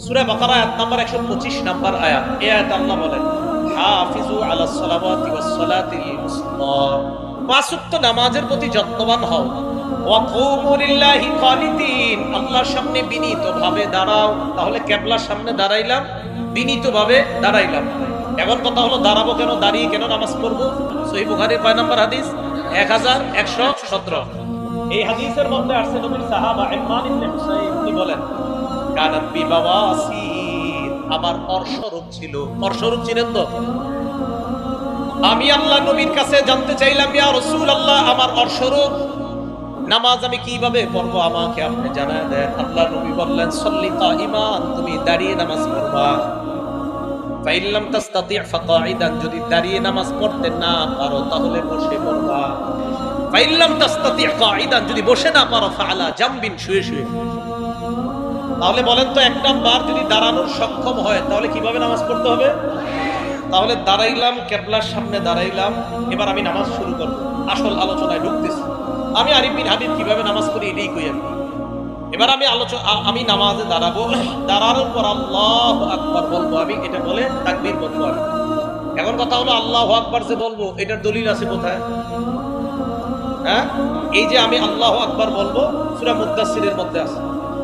সূরা বাকারা আয়াত number 125 number আয়াত। এই আয়াতে আল্লাহ বলেন, হাফিজু আলাস সালাওয়াতি ওয়াস সালাতিল উসতা, পাঁচ ওয়াক্ত নামাজের প্রতি যত্নবান হও। ওয়া কুমু লিল্লাহি কানিতিন, আল্লাহর সামনে বিনীতভাবে দাঁড়াও। তাহলে কিবলার সামনে দাঁড়াইলাম, বিনীতভাবে দাঁড়াইলাম। এখন কথা হলো দাঁড়াবো কেন, দাঁড়িয়ে কেন নামাজ পড়বো? সহিহ বুখারীর 5 নম্বর হাদিস 1117। এই হাদিসের মধ্যে আসছে নবীর সাহাবা ইমরান ইবনে হুসাইন তিনি বলেন, কানাত বি বাওয়াসির, আমার অর্শরোগ ছিল। অর্শরোগ ছিলেন তো? আমি আল্লাহ নবীর কাছে জানতে চাইলাম, ইয়া রাসূলুল্লাহ, আমার অর্শরোগ, নামাজ আমি কিভাবে পড়বো আমাকে আপনি জানায় দেন। আল্লাহ নবী বললেন, সল্লি কাইমান, তুমি দাঁড়িয়ে নামাজ পড়বা। ফাইন লাম তাস্তাতি' ফাকাইদান, যদি দাঁড়িয়ে নামাজ পড়তে না পারো তাহলে বসে পড়বা। ফাইন লাম তাস্তাতি' কাইদান, যদি বসে না পারো ফাআলা জামবিন, শুয়ে শুয়ে। তাহলে বলেন তো, এক নাম্বার যদি দাঁড়ানোর সক্ষম হয় তাহলে কিভাবে নামাজ পড়তে হবে? তাহলে দাঁড়াইলাম, কিবলার সামনে দাঁড়াইলাম, এবার আমি নামাজ শুরু করব। আসল আলোচনায় ঢুকতেছি। আমি আরিফ বিন হাবিব কিভাবে নামাজ পড়ি এটাই কই আমি। এবার আমি নামাজে দাঁড়াবো, দাঁড়ানোর পর আল্লাহু আকবার বলবো আমি, এটা বলে তাকবীর বলবো আমি। এখন কথা হলো, আল্লাহু আকবার যে বলবো এটার দলিল আছে কোথায়? হ্যাঁ, এই যে আমি আল্লাহু আকবার বলবো, সূরা মুদ্দাসসিরের মধ্যে আছে।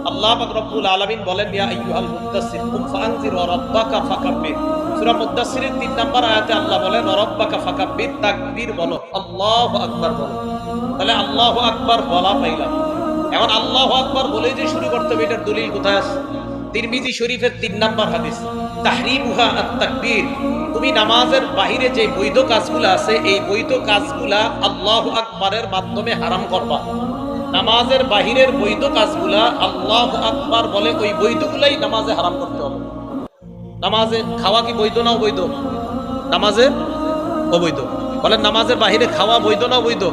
আল্লাহ পাক রব্বুল আলামিন বলেন, ইয়া আইয়ুহাল মুদ্দাসসির কুম ফাআনজির ওয়া রাব্বাকা ফাকাব্বির। সূরা মুদ্দাসসিরের 3 নম্বর আয়াতে আল্লাহ বলেন, ওয়া রাব্বাকা ফাকাব্বির, তাকবীর বলো, আল্লাহু আকবার বলো। তাহলে আল্লাহু আকবার বলা পাইলাম। এখন আল্লাহু আকবার বলে যে শুরু করতে হবে, এটার দলিল কোথায় আছে? তিরমিজি শরীফের 3 নম্বর হাদিস, তাহরিমুহা আত-তাকবীর। তুমি নামাজের বাহিরে যে বৈধ কাজগুলো আছে, এই বৈধ কাজগুলা আল্লাহু আকবারের মাধ্যমে হারাম করবা। নামাজের বাহিরের বৈধ কাজগুলা আল্লাহু আকবার বলে ওই বৈধগুলাই নামাজে হারাম করতে হবে। নামাজে খাওয়া কি বৈধ না অবৈধ? নামাজে অবৈধ। বলেন, নামাজের বাহিরে খাওয়া বৈধ না অবৈধ?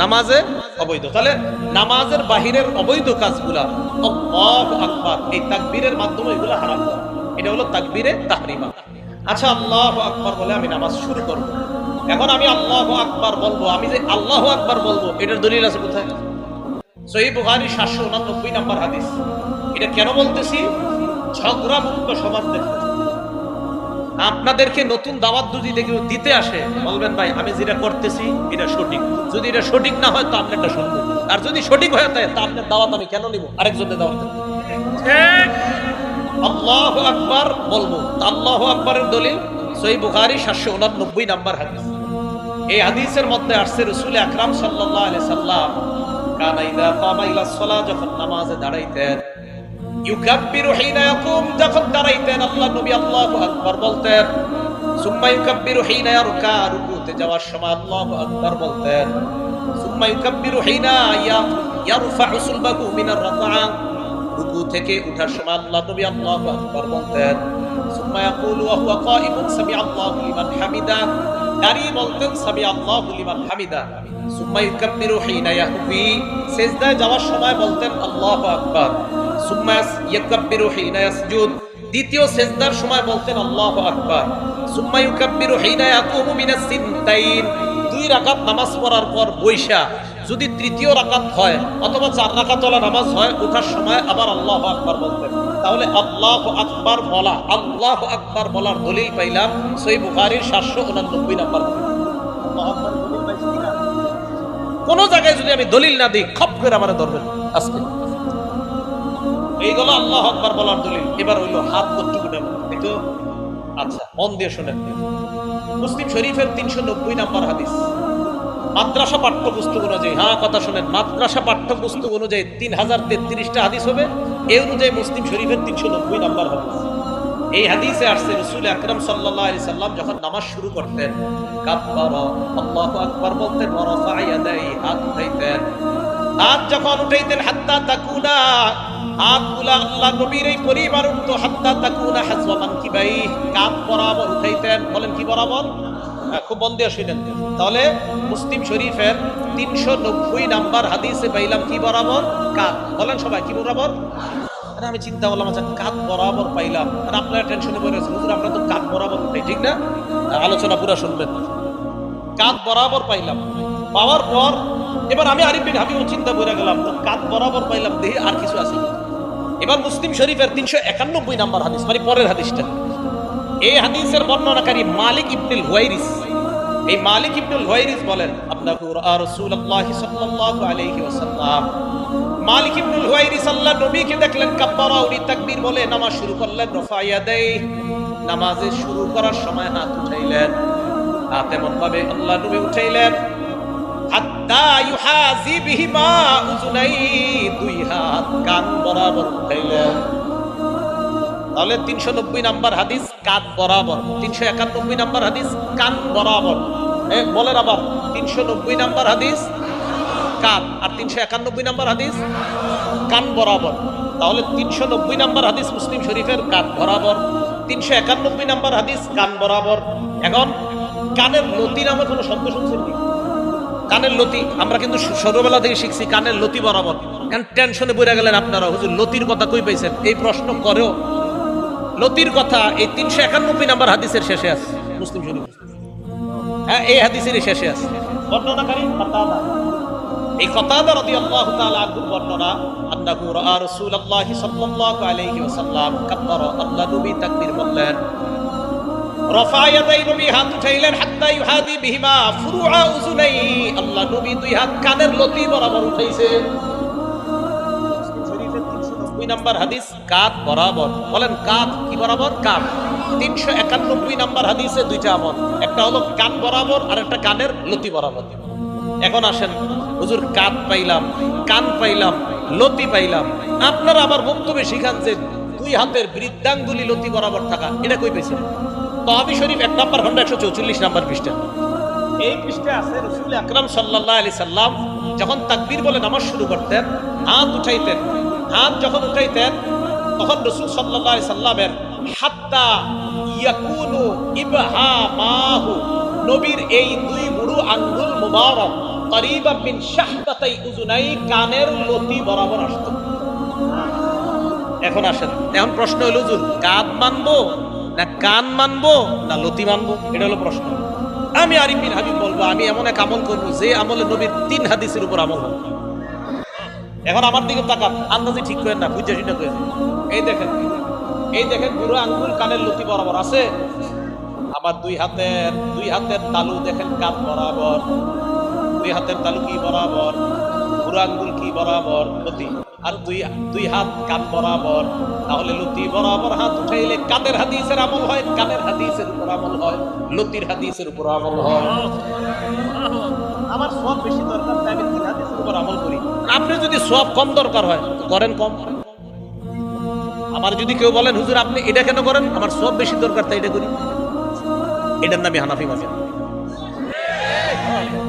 নামাজে অবৈধ। তাহলে নামাজের বাহিরের অবৈধ কাজগুলা আল্লাহু আকবার, এই তাকবীরের মাধ্যমে এগুলা হারাম করা। এটা হলো তাকবীরে তাহরিমা। আচ্ছা, আল্লাহু আকবার বলে আমি নামাজ শুরু করব। এখন আমি আল্লাহু আকবার বলবো, আমি যে আল্লাহু আকবার বলবো এটার দলিল আছে কোথায়? সহিহ বুখারী 789 নম্বর হাদিস। এটা কেন বলতেছি? ঝগড়া মুক্ত সমাজ দেখতে। আপনাদেরকে নতুন দাওয়াত যদি দিতে আসে, বলবেন ভাই আমি যেটা করতেছি এটা সঠিক। যদি এটা সঠিক না হয় তো আপনি এটা শুনবেন, আর যদি সঠিক হয়ে থাকে তা আপনার দাওয়াত আমি কেন নিব? আরেকজনের দাওয়াত ঠিক। আল্লাহু আকবার বলবো, আল্লাহু আকবারের দলিল সহিহ বুখারী 789 নম্বর হাদিস। এই হাদিসের মধ্যে আসছে, রাসূল আকরাম সাল্লাল্লাহু আলাইহি সাল্লাম কানা ইযা কামা ইলা সালাহ, যখন নামাজে দাঁড়াইতেন, ইউকাব্বিরু হিনা ইয়াকুম, যখন দাঁড়াইতেন আল্লাহ নবী আল্লাহু আকবার বলতেন। সুম্মা ইউকাব্বিরু হিনা ইয়ারকা, রুকুতে যাওয়ার সময় আল্লাহু আকবার বলতেন। সুম্মা ইউকাব্বিরু হিনা ইয়ারফা'ু সুলবাহু মিনার রাকআ, রুকু থেকে ওঠার সময় আল্লাহ নবী আল্লাহু আকবার বলতেন। সুম্মা ইয়াকুলু ওয়া হুয়া কাইমুন সামিআল্লাহু লিমান হামিদা, দাঁড়িয়ে বলতেন সামিআল্লাহু লিমান হামিদা। সুম্মা ইউকাব্বিরু হিনা ইয়াহবি, সিজদায় যাওয়ার সময় বলতেন আল্লাহু আকবার। সুম্মা ইউকাব্বিরু হিনা ইয়াসজুদ, দ্বিতীয় সিজদার সময় বলতেন আল্লাহু আকবার। সুম্মা ইউকাব্বিরু হিনা ইয়াকুমু মিনাস সিনতাইন, 2 রাকাত নামাজ পড়ার পর বৈশা যদি তৃতীয় রাকাত হয় অথবা 4 রাকাত ওয়ালা নামাজ হয়, ওঠার সময় আবার আল্লাহু আকবার বলতেন। তাহলে আল্লাহু আকবার বলা, আল্লাহু আকবার বলার দলিল পাইলাম সহিহ বুখারীর 789 নম্বর। আল্লাহু আকবার দলিল পাইছি কিনা? কোন জায়গায় যদি আমি দলিল না দিই, খপ করে আমারে ধরবেন আজকে। এইগুলো আল্লাহু আকবার বলার দলিল। এবার হইল হাত কতটুকু নেব একটু। আচ্ছা, মন দিয়ে শুনেন। মুসলিম শরীফের 390 নম্বর হাদিস, মাদ্রাসা পাঠ্যপুস্তক অনুযায়ী, হ্যাঁ কথা শুনেন, মাদ্রাসা পাঠ্যপুস্তক অনুযায়ী 3033টা হাদিস হবে। এই অনুযায়ী মুসলিম শরীফের 390 নম্বর হাদিস। এই হাদিসে আসছে, রাসূল আকরাম সাল্লাল্লাহু আলাইহি সাল্লাম যখন নামাজ শুরু করতেন, কাব্বারা, আল্লাহু আকবার বলতেন, ওয়া রাফা'a ইয়াদাইহি, হাত উঠাইতেন। হাত যখন উঠাইতেন, হাত্তা তাকুনা, হাতগুলা আল্লাহ নবীর এই পরিবার উঠতো, হাত্তা তাকুনা হাযওয়া মানকিবাইহি, কাঁধ বরাবর উঠাইতেন। বলেন কি বরাবর? খুব মন দিয়ে শুনেন। তাহলে মুসলিম শরীফের 390 নাম্বার হাদিসে পাইলাম কি বরাবর? কাঁধ। বলেন সবাই কি বরাবর? আমি চিন্তা করলাম, আচ্ছা কাঁধ বরাবর পাইলাম, আর আপনারা টেনশনে পড়ে আছেন, হুজুর আমরা তো কাঁধ বরাবর উঠাই, ঠিক না? আলোচনা পুরো শুনবেন। কাঁধ বরাবর পাইলাম, পাওয়ার পর এবার আমি আরিফ বিন হাবিব চিন্তা করে গেলাম, তো কাঁধ বরাবর পাইলাম, দেখি আর কিছু আছে। এবার এবার মুসলিম শরীফের 391 নম্বর হাদিস, মানে পরের হাদিসটা। এই হাদিসের বর্ণনাকারী মালিক ইবনুল হুয়াইরিস। এই মালিক ইবনুল হুয়াইরিস বলেন, আপনাহু রাআ রাসূলুল্লাহ সাল্লাল্লাহু আলাইহি ওয়াসাল্লাম, মালিক ইবনুল হুয়াইরিস আল্লাহ নবীকে দেখলেন কাব্বারা, উনি তাকবীর বলে নামাজ শুরু করলেন। রফা ইয়াদাই, নামাজে শুরু করার সময় হাত উঠাইলেন, হাত এমন ভাবে আল্লাহ নবী উঠাইলেন হাত্তা ইউহাজি বিহিমা উযুনাই, দুই হাত কান বরাবর উঠাইলেন। তাহলে 390 নাম্বার হাদিস কান বরাবর, 391 নাম্বার হাদিস কান বরাবর। বলেন আবার, 390 নাম্বার হাদিস কান, আর 391 নাম্বার হাদিস কান বরাবর। তাহলে 390 নাম্বার হাদিস মুসলিম শরীফের কান বরাবর, 391 নাম্বার হাদিস কান বরাবর। এখন কানের লতি নামে কোনো শব্দ শুনছেন কি? কানের লতি আমরা কিন্তু ছোটবেলা থেকে শিখছি কানের লতি বরাবর। এখন টেনশনে পড়ে গেলেন আপনারা, হুজুর লতির কথা কই পাইছেন? এই প্রশ্ন করেও লতির কথা এই 391 নাম্বার হাদিসের শেষে আছে মুসলিম শরীফ। হ্যাঁ, এই হাদিসের শেষে আছে। বর্ণনাকারী কাতাদা। এই কাতাদা রাদিয়াল্লাহু তাআলা আনহু বর্ণনা, আন্নাহু রাআ রাসূলুল্লাহ সাল্লাল্লাহু আলাইহি ওয়াসাল্লাম কাব্বারা, আল্লাহ নবী তাকবীর বললেন। রফা ইয়াদাই, নবী হাত উঠাইলেন হাত্তা ইউহাদি বিহিমা ফুরুআ উযুনাই, আল্লাহ নবী দুই হাত কানের লতি বরাবর উঠাইছে। মুসলিম শরীফের 390 নাম্বার হাদিস কাঁধ বরাবর। বলেন কাঁধ কি বরাবর? কাঁধ। 391 নাম্বার হাদিসে দুইটা আমল, একটা হলো কান বরাবর আর একটা কানের লতি বরাবর। এখন আসেন, হুজুর কাঁধ পাইলাম, কান পাইলাম, লতি পাইলাম, আপনারা আবার বক্তব্যে শিখান যে দুই হাতের বৃদ্ধাঙ্গুলি লতি বরাবর থাকা, এটা কই পেয়েছেন? তাহাবী শরীফ 1 নম্বর খন্ড 144 নম্বর পৃষ্ঠা। এই পৃষ্ঠায় আছে রাসূল আকরাম সাল্লাল্লাহু আলাইহি সাল্লাম যখন তাকবীর বলে নামাজ শুরু করতেন, হাত উঠাইতেন। হাত যখন উঠাইতেন তখন রাসূল সাল্লাল্লাহু আলাইহি সাল্লামের হাত্তা ইয়াকুনু ইবহামাহু, নবীর এই দুই বুড়ো আঙ্গুল মুবারক করিবা মিন শাহবাতাই উযুনাই, কানের লতি বরাবর আসত। এখন আসেন, এখন প্রশ্ন হলো হুজুর কাঁধ মানবো না কান মানবো না লতি মানবো? এটা হলো প্রশ্ন। আমি আরিফ বিন হাবিব বলবো, আমি এমন এক আমল করবো যে আমলে নবীর 3 হাদিসের উপর আমল হবে। এখন আমার দিকে তাকান, আন্দাজি ঠিক করেন না, বুঝে শুনে করেন। এই দেখেন, এই দেখেন বুড়ো আঙ্গুল কানের লতি বরাবর আছে। আমার দুই হাতের তালু দেখেন কান বরাবর, দুই হাতের তালু কি বরাবর, বুড়ো আঙ্গুল কি বরাবর, লতি। আর দুই হাত কান বরাবর, তাহলে লতি বরাবর হাত উঠাইলে কাদের হাদিসের আমল হয়? কানের হাদিসের উপর আমল হয়, লতির হাদিসের উপর আমল হয়। আমার সওয়াব বেশি দরকার, তাই আমি 3 হাদিসের উপর আমল করি। আপনি যদি সওয়াব কম দরকার হয় করেন কম। আমার যদি কেউ বলেন হুজুর আপনি এটা কেন করেন, আমার সওয়াব বেশি দরকার তাই এটা করি, এটার নামই হানাফি মাযহাব।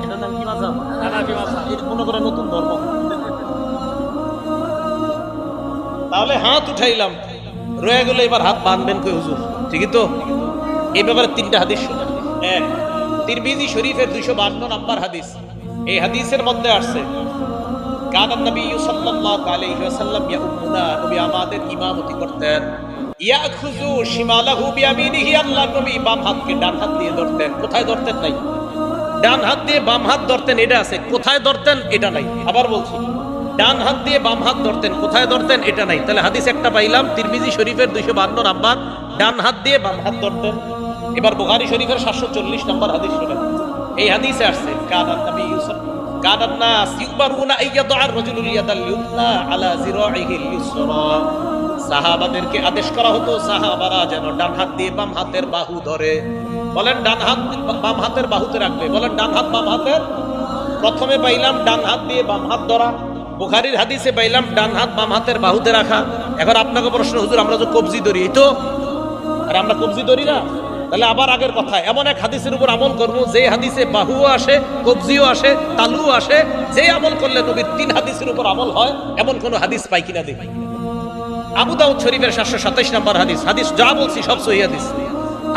এটার নাম কি মাযহাব? হানাফি মাযহাব। এটা মনে করেন নতুন ধর্ম। তাহলে হাত উঠাইলাম, রয়ে গেল এবার হাত বাঁধবেন কই হুজুর? ঠিকই তো। এই ব্যাপারে 3টা হাদিস শুনেন। 1, তিরমিজি শরীফের 252 নাম্বার হাদিস। এই হাদিসের মধ্যে আসছে কানান নবী সাল্লাল্লাহু আলাইহি ওয়াসাল্লাম ইয়াউমুনা, নবী আমাদের ইমামতি করতেন। ইয়াখুযু শিমালাহু বিয়ামিনিহি, আল্লাহ নবী বাম হাতকে ডান হাত দিয়ে ধরতেন। কোথায় ধরতেন? নাই। ডান হাত দিয়ে বাম হাত ধরতেন, এটা আছে। কোথায় ধরতেন? এটা নাই। আবার বলছি, ডান হাত দিয়ে বাম হাত ধরতেন, কোথায় ধরতেন? এটা নাই। তাহলে হাদিস একটা পাইলাম, তিরমিজি শরীফের 252 নাম্বার, ডান হাত দিয়ে বাম হাত ধরতেন। এবার বুখারী শরীফের 740 নাম্বার হাদিস শুনেন। এই হাদিসে আসছে কানান নবী কানান নাস ইউবারুনা আইয়াদআ আর-রাজুলুল ইয়াদাল ইউমনা আলা জিরাইহিল ইউসরা, সাহাবাদেরকে আদেশ করা হতো সাহাবারা যেন ডান হাত দিয়ে বাম হাতের বাহু ধরে। বলেন ডান হাত বাম হাতের বাহুতে রাখবে। বলেন ডান হাত বাম হাতের। প্রথমে পাইলাম ডান হাত দিয়ে বাম হাত ধরা, বুখারীর হাদিসে পাইলাম ডান হাত বাম হাতের বাহুতে রাখা। এখন আপনাকে প্রশ্ন, হুজুর আমরা তো কবজি ধরি, এই তো, আর আমরা কবজি ধরি না। তাহলে আবার আগের কথা, এমন এক হাদিসের উপর আমল করবো যে হাদিসে বাহুও আসে, কবজিও আসে, তালুও আসে, যে আমল করলে নবীর 3 হাদিসের উপর আমল হয়, এমন কোন হাদিস পাই কিনা দেখি। আবু দাউদ শরীফের 727 নাম্বার হাদিস। হাদিস যা বলছি সব সহিহ হাদিস।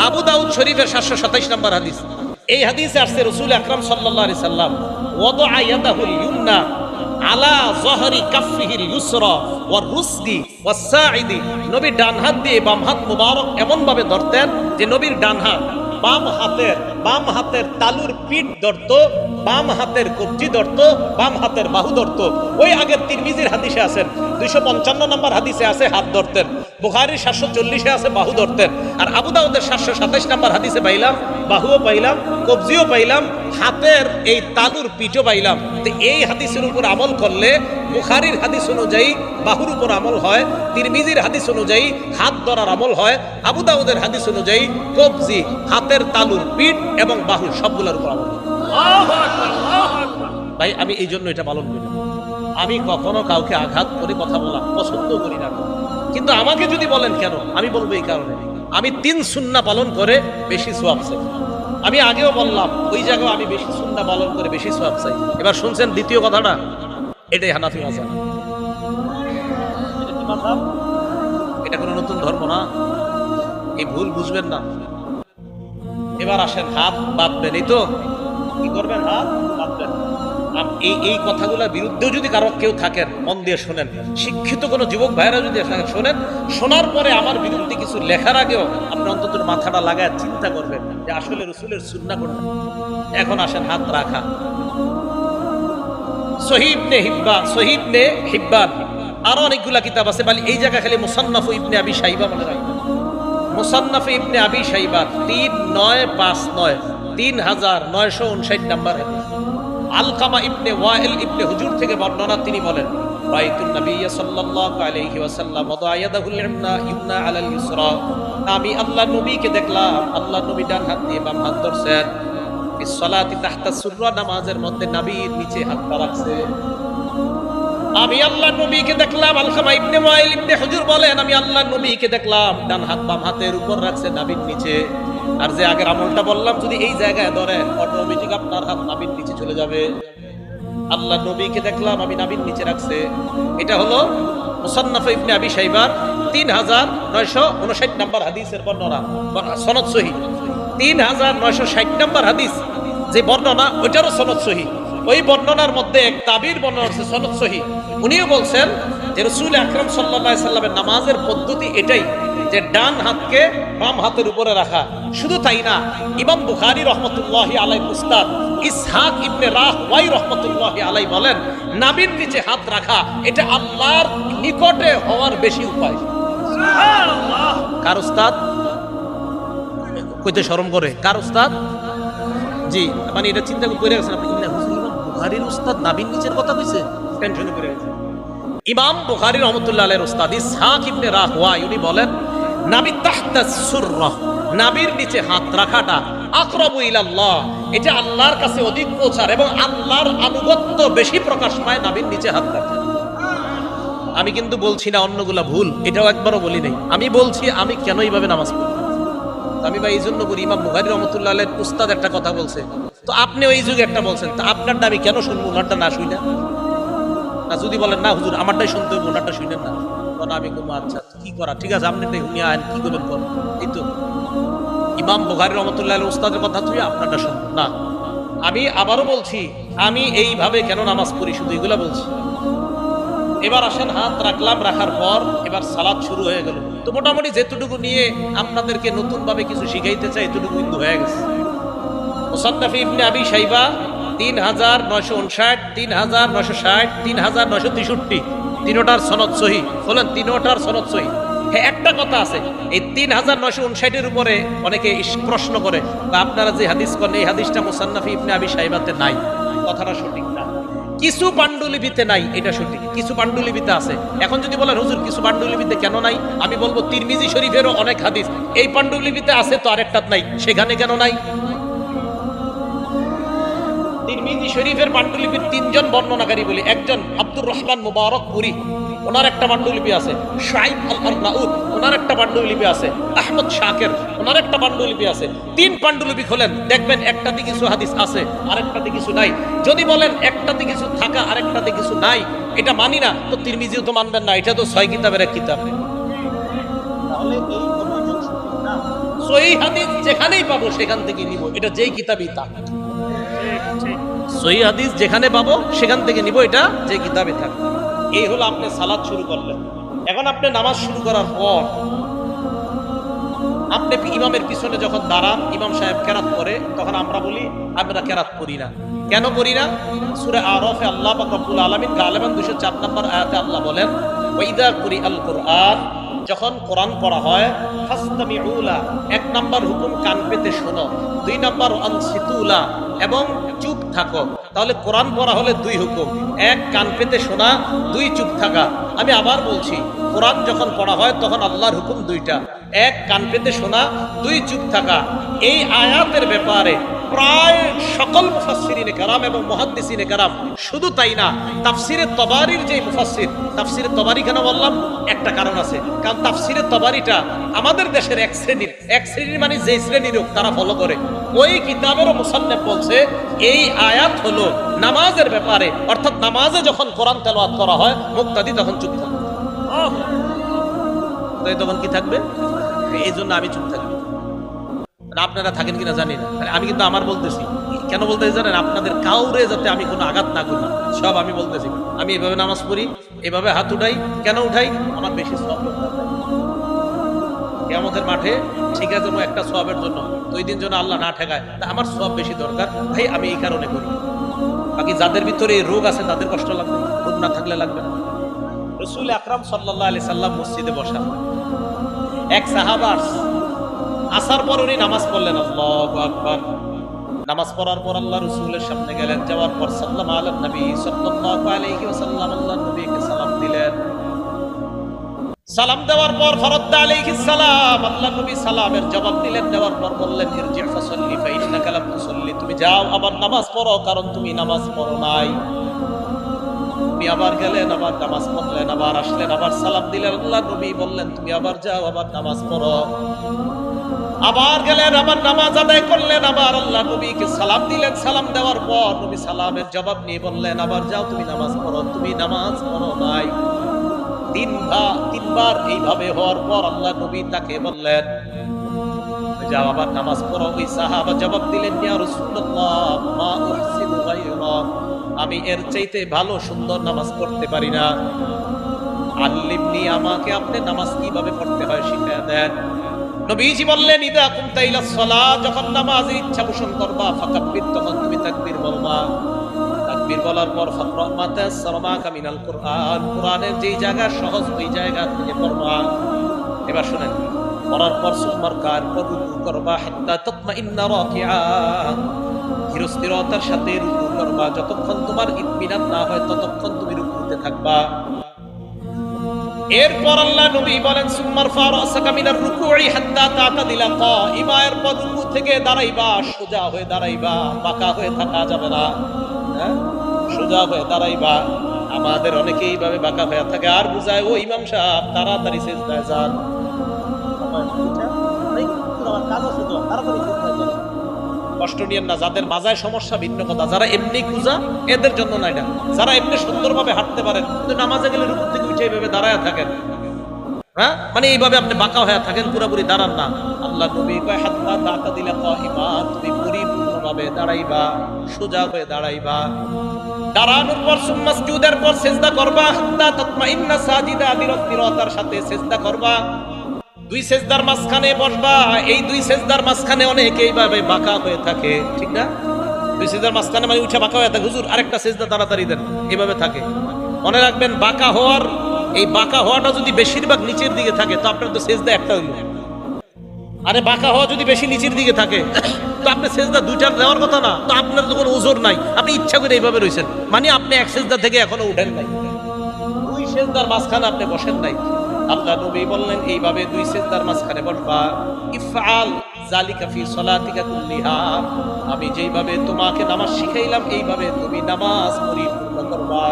আবু দাউদ শরীফের 727 নাম্বার হাদিস। এই হাদিসে আসছে রাসূল আকরাম সাল্লাল্লাহু আলাইহি সাল্লাম ওয়াদা ইয়াদাহুল ইউমনা আলা যহরি কাফিহিল ইউসরা ওয়া রুসদি ওয়াস সাইদি, নবী ডান হাত দিয়ে বাম হাত মুবারক এমন ভাবে ধরতেন যে নবীর ডান হাত বাম হাতের তালুর পিঠ ধরতো, বাম হাতের কবজি ধরতো, বাম হাতের বাহু ধরতো। ওই আগের তিরমিজির হাদিসে আছেন 255 নম্বর হাদিসে আছে হাত ধরতেন, বুখারীর 740-এ আছে বাহু ধরতেন, আর আবু দাউদের 727 নম্বর হাদিসে পাইলাম বাহুও পাইলাম, কবজিও পাইলাম, হাতের এই তালুর পিঠও পাইলাম। তো এই হাদিসের উপর আমল করলে বুখারীর হাদিস অনুযায়ী বাহুর উপর আমল হয়, তিরমিজির হাদিস অনুযায়ী হাত ধরার আমল হয়, আবু দাউদের হাদিস অনুযায়ী কবজি, হাতের তালুর পিঠ এবং বাহু সবগুলোর উপর আমল হয়। ভাই আমি এই জন্য এটা পালন করি। আমি কখনো কাউকে আঘাত করে কথা বলা পছন্দ করি না, কিন্তু আমাকে যদি বলেন কেন, আমি বলবো এই কারণে আমি 3 সুন্নাহ পালন করে বেশি সওয়াব চাই। আমি আগেও বললাম ওই জায়গায় আমি বেশি সুন্নাহ পালন করে বেশি সওয়াব চাই। এবার শুনছেন দ্বিতীয় কথাটা, এটাই হানাফি মাযহাব। এটা কি মাযহাব? এটা কোনো নতুন ধর্ম না, এই ভুল বুঝবেন না। এবার আসেন হাত বাঁধবেন, এই তো কি করবেন, হাত বাঁধবেন। এই কথাগুলোর বিরুদ্ধেও যদি কারো কেউ থাকেন মন দিয়ে শোনেন, শিক্ষিত কোনো যুবক ভাইরা যদি শোনেন, শোনার পরে আমার বিরুদ্ধে কিছু লেখার আগেও আপনি অন্তত মাথাটা লাগায় চিন্তা করবেন যে আসলে রাসূলের সুন্নাহ কোনটা। এখন আসেন হাত রাখা। সহিহ ইবনে হিব্বান আরো অনেকগুলা কিতাব আছে, বলি এই জায়গা খালি মুসান্নাফ ইবনে আবি শাইবা মনে রাখবেন। মুসান্নাফ ইবনে আবি শাইবা 3959 3959 নাম্বার হাদিস। আলকামা ইবনে ওয়াইল ইবনে হুজুর থেকে বর্ণনা, তিনি বলেন রাআইতুন নবিয়্য সাল্লাল্লাহু আলাইহি ওয়াসাল্লাম ওয়াদা ইয়াদাহুল ইমনা আলাল ইসরা, আমি আল্লাহর নবীকে দেখলাম আল্লাহর নবী ডান হাত দিয়ে বাম হাত ধরছেন, বিসসালাতি তাহতা সুররা, নামাজের মধ্যে নাভির নিচে হাতটা রাখছে। আমি আল্লাহর নবীকে দেখলাম, আলকামা ইবনে ওয়াইল ইবনে হুজুর বলেন আমি আল্লাহর নবীকে দেখলাম ডান হাত বাম হাতের উপর রাখছে নাভির নিচে। আর যে আগের আমলটা বললাম যদি এই জায়গায় ধরেন অটোমেটিক আপনার হাত নাভির নিচে চলে যাবে। আল্লাহর নবীকে দেখলাম আমি নাভির নিচে রাখছে। এটা হলো মুসান্নাফ ইবনে আবি শাইবার 3959 নম্বর হাদিসের বর্ণনা, সনদ সহিহ। 3960 নম্বর হাদিস যে বর্ণনা, ওইটারও সনদ সহিহ। ওই বর্ণনার মধ্যে এক তাবির বর্ণনা আছে সনদ সহিহ। উনিও বলছেন যে রাসূল আকরাম সাল্লাল্লাহু আলাইহি সাল্লামের নামাজের পদ্ধতি এটাই যে ডান হাতকে বাম হাতের উপরে রাখা। শুধু তাই না, ইমাম বুখারী রাহমাতুল্লাহি আলাইহি উস্তাদ ইসহাক ইবনে রাহওয়াই রাহমাতুল্লাহি আলাইহি বলেন নাভির নিচে হাত রাখা এটা আল্লাহর নিকটে হওয়ার বেশি উপায়। সুবহানাল্লাহ। কার উস্তাদ? কইতে শরম করে, কার উস্তাদ? জি, মানে এটা চিন্তা করে গেছেন আপনি, ইমাম বুখারীর উস্তাদ নাভির নিচের কথা কইছে, টেনশন করে গেছেন। ইমাম বুখারী রাহমাতুল্লাহি আলাইহির উস্তাদ ইসহাক ইবনে রাহওয়াই উনি বলেন নাবি তাহতা সুররা, নাভির নিচে হাত রাখাটা আকরাবু ইলাল্লাহ, এটা আল্লাহর কাছে অধিক পৌঁছার এবং আল্লাহর আনুগত্য বেশি প্রকাশ পায় নাভির নিচে হাত রাখা। আমি কিন্তু বলছি না অন্যগুলা ভুল, এটাও একবারও বলি নাই। আমি বলছি আমি কেন এইভাবে নামাজ পড়ি, আমি ভাই এই জন্য করি। ইমাম বুখারী রাহমাতুল্লাহি আলাইহির উস্তাদ একটা কথা বলছে, তো আপনিও এই যুগে একটা বলছেন, তো আপনারটা আমি কেন শুনবো, ওনারটা না শুই না? না যদি বলেন না হুজুর আমারটাই শুনতে হবে ওনারটা শুনেন না, তখন আমি বলবো আচ্ছা কি করা, ঠিক আছে আপনি উনি আইন কি করবেন করেন। এই তো ইমাম বুখারী রাহমাতুল্লাহি আলাইহির উস্তাদের কথা তুই আপনারটা শুনবো না। আমি আবারও বলছি আমি এইভাবে কেন নামাজ পড়ি, শুধু এগুলা বলছি। এবার আসেন হাত রাখলাম, রাখার পর এবার সালাত শুরু হয়ে গেল। তো মোটামুটি যেটুকু নিয়ে আপনাদেরকে নতুন ভাবে কিছু শিখাইতে চাই এতটুকু কিন্তু হয়ে গেছে। মুসান্নাফ ইবনে আবি শাইবা 3959, 3960, 3963 তিনটার সনদ সহিহ। বলেন তিনটার সনদ সহিহ। হ্যাঁ একটা কথা আছে, এই 3959 উপরে অনেকে প্রশ্ন করে আপনারা যে হাদিস করেন এই হাদিসটা মুসান্নাফ ইবনে আবি শাইবাতে নাই। কথাটা সঠিক না, কিছু পান্ডুলিপিতে নাই, এটা সঠিক, কিছু পান্ডুলিপিতে আছে। এখন যদি বলেন হুজুর কিছু পান্ডুলিপিতে কেন নাই, আমি বলবো তিরমিজি শরীফেরও অনেক হাদিস এই পান্ডুলিপিতে আছে তো আরেকটাত নাই, সেখানে কেন নাই? তিরমিজি শরীফের পান্ডুলিপির 3 জন বর্ণনাকারী বলি, একজন আব্দুর রহমান মুবারকপুরি, ওনার একটা পান্ডুলিপি আছে। শাইব আল আরনাউত, ওনার একটা পান্ডুলিপি আছে। আহমদ শাকির, ওনার একটা পান্ডুলিপি আছে। 3 পান্ডুলিপি খোলেন দেখবেন একটাতে কিছু হাদিস আছে আরেকটাতে কিছু নাই। যদি বলেন একটাতে কিছু থাকা আরেকটাতে কিছু নাই, এটা মানি না, তো তিরমিজিও তো মানবেন না, এটা তো 6 কিতাবের এক কিতাব। তাহলে এই অভিযোগ সঠিক না। সহিহ হাদিস যেখানেই পাবো সেখান থেকে নিব, এটা যেই কিতাবই থাক। সহিহ হাদিস যেখানে পাবো সেখান থেকে নিব, এটা যে কিতাবে থাকে। এই হলো আপনি সালাত শুরু করলেন। এখন আপনি নামাজ শুরু করার পর আপনি ইমামের পিছনে যখন দাঁড়ান, ইমাম সাহেব কেরাত করে, তখন আমরা বলি আমরা কেরাত করি না। কেন করি না? সূরা আরাফে আল্লাহ পাক রব্বুল আলামিন গালিবান 204 নম্বর আয়াতে আল্লাহ বলেন, ওয়াইদা কুরিআল কুরআন, যখন কোরআন পড়া হয়, ফাসতামিউ লা, এক নাম্বার হুকুম কান পেতে শোনো, দুই নাম্বার আনসিতু লা, এবং চুপ থাকো। তাহলে কোরআন পড়া হলে দুই হুকুম, এক কান পেতে শোনা, দুই চুপ থাকা। আমি আবার বলছি, কোরআন যখন পড়া হয় তখন আল্লাহর হুকুম দুইটা, এক কান পেতে শোনা, দুই চুপ থাকা। এই আয়াতের ব্যাপারে প্রায় সকল মুফাসসিরিনে কেরাম এবং মুহাদ্দিসিনে কেরাম, শুধু তাই না, তাফসিরে তবারির যে মুফাসসির, তাফসিরে তবারি কেন বললাম? একটা কারণ আছে, কারণ তাফসিরে তবারিটা আমাদের দেশের এক শ্রেণীর মানে যে শ্রেণীর হোক তারা ফলো করে। ওই কিতাবেরও মুসান্নিফ বলছে এই আয়াত হলো নামাজের ব্যাপারে, অর্থাৎ নামাজে যখন কোরআন তেলাওয়াত করা হয় মুক্তাদি তখন চুপ থাকবে। তখন কি থাকবে? এই জন্য আমি চুপ থাকি। আপনারা থাকেন কিনা জানি না, আমি কিন্তু আমার বলতেছি। কেন বলতেছি জানেন? আপনাদের কাউরে যাতে আমি কোনো আঘাত না করি, সব আমি বলতেছি। আমি এভাবে নামাজ পড়ি, এভাবে হাত উঠাই। কেন উঠাই? আমার বেশি সওয়াব কিয়ামতের মাঠে ঠিক আছে একটা সওয়াবের জন্য, 2 দিন যেন আল্লাহ না ঠেকায়, আমার সওয়াব বেশি দরকার ভাই, আমি এই কারণে করি। বাকি যাদের ভিতরে রোগ আছে তাদের কষ্ট লাগবে, রোগ না থাকলে লাগবে না। রাসূল আকরাম সাল্লাল্লাহু আলাইহি সাল্লাম মসজিদে বসা, এক সাহাবা আসার পর উনি নামাজ পড়লেন, আল্লাহু আকবার। নামাজ পড়ার পর আল্লাহ রাসূলের সামনে গেলেন, যাওয়ার পর সাল্লাল্লাহু আলাইহি নবী সাল্লাল্লাহু আলাইহি ওয়াসাল্লাম আল্লাহর নবীকে সালাম দিলেন। সালাম দেওয়ার পর ফরদ্দা আলাইহিস সালাম, আল্লাহর নবী সালামের জবাব দিলেন। দেওয়ার পর বললেন, ইরজি ফাসাল্লি ফাইন্নাকা লাম তুসাল্লি, তুমি যাও আবার নামাজ পড়ো, কারণ তুমি নামাজ পড়ো নাই। তুমি আবার গেলেন, আবার নামাজ পড়লেন, আবার আসলেন, আবার সালাম দিলেন। আল্লাহর নবী বললেন, তুমি আবার যাও, আবার নামাজ পড়ো। আবার গেলেন, আবার নামাজ আদায় করলেন, আবার আল্লাহ নবীকে সালাম দিলেন। সালাম দেওয়ার পর নবী সালামের জবাব নিয়ে বললেন, আবার যাও, তুমি নামাজ পড়ো, তুমি নামাজ পড়ো নাই। তিনবার এইভাবে হওয়ার পর আল্লাহ নবী তাকে বললেন, যাও আবার নামাজ পড়ো। ওই সাহাবা জবাব দিলেন, ইয়া রাসূলুল্লাহ, মা উহসিনু গায়রা, আমি এর চাইতে ভালো সুন্দর নামাজ পড়তে পারি না। আল্লিমনি, আমাকে আপনি নামাজ কিভাবে পড়তে হয় শিখিয়ে দেন। নবীজি বললেন, ইদা কুমতা ইলাস সালাত, যখন নামাজের ইচ্ছা পোষণ করবা, ফাকাব্বির, তখন তুমি তাকবীর বলবা। তাকবীর বলার পর ফাকরা মা তায়াসসারা মাকা মিনাল কুরআন, কুরআনের যেই জায়গা সহজ ওই জায়গা থেকে পড়বা। এবার শুনেন, পড়ার পর সুম্মার কার পর রুকু করবা, হাত্তা তাতমাইন্না রাকিআ, ধীরস্থিরতার সাথে রুকু করবা। যতক্ষণ তোমার ইতমিনান না হয় ততক্ষণ তুমি রুকুতে থাকবা। এরপর আল্লাহ নবী বলেন, সুম্মার ফারাসাকা মিনার রুকুই হাত্তা তাতাদিলা কাইমা, এরপর রুকু থেকে দাঁড়াইবা, সোজা হয়ে দাঁড়াইবা, বাঁকা হয়ে থাকা যাবে না, সোজা হয়ে দাঁড়াইবা। আমাদের অনেকেই এইভাবে বাঁকা হয়ে থাকে, আর বুঝায়, ও ইমাম সাহেব তাড়াতাড়ি সিজদায় যান, কষ্ট নিয়েন না। যাদের মাজায় সমস্যা ভিন্ন কথা, যারা এমনি কুজা এদের জন্য না এটা। যারা এমনি সুন্দরভাবে হাঁটতে পারেন, কিন্তু নামাজে গেলে রুকু থেকে উঠে এইভাবে দাঁড়ায় থাকেন, হ্যাঁ, মানে এইভাবে আপনি বাঁকা হয়ে থাকেন, পুরোপুরি দাঁড়ান না। আল্লাহ নবী কয়, হাত্তা তাতাদিলা কাইমা, তুমি পরিপূর্ণভাবে দাঁড়াইবা, সোজা হয়ে দাঁড়াইবা। দাঁড়ানোর পর সুম্মা সুজুদের পর সিজদা করবা, হাত্তা তাতমাইন্না সাজিদা, ধীরতার সাথে সিজদা করবা। 2 সেজদার মাঝখানে বসবা। এই 2 সেজদার মাঝখানে অনেকে এইভাবে বাঁকা হয়ে থাকে, ঠিক না? 2 সেজদার মাঝখানে মানে উঠে বাঁকা হয়ে থাকে, হুজুর আরেকটা সেজদা তাড়াতাড়ি দেন, এইভাবে থাকে। মনে রাখবেন, বাঁকা হওয়াটা যদি বেশিরভাগ নিচের দিকে থাকে তো আপনার তো সেজদা একটা হইল। আরে বাঁকা হওয়া যদি বেশি নিচের দিকে থাকে তো আপনি সেজদা 2টা দেওয়ার কথা না, তো আপনার তো কোনো ওজোর নাই, আপনি ইচ্ছা করে এইভাবে রয়েছেন, মানে আপনি এক সেজদা থেকে এখনো উঠেন নাই, 2 সেজদার মাঝখানে আপনি বসেন নাই। আল্লাহ নবী বললেন, এইভাবে 2 সিজদার মাঝখানে বসবা। ইফআল যালিকা ফি সালাতিকা কুল্লিহা, আমি যেইভাবে তোমাকে নামাজ শিখাইলাম এইভাবে তুমি নামাজ পরিপূর্ণ করবা।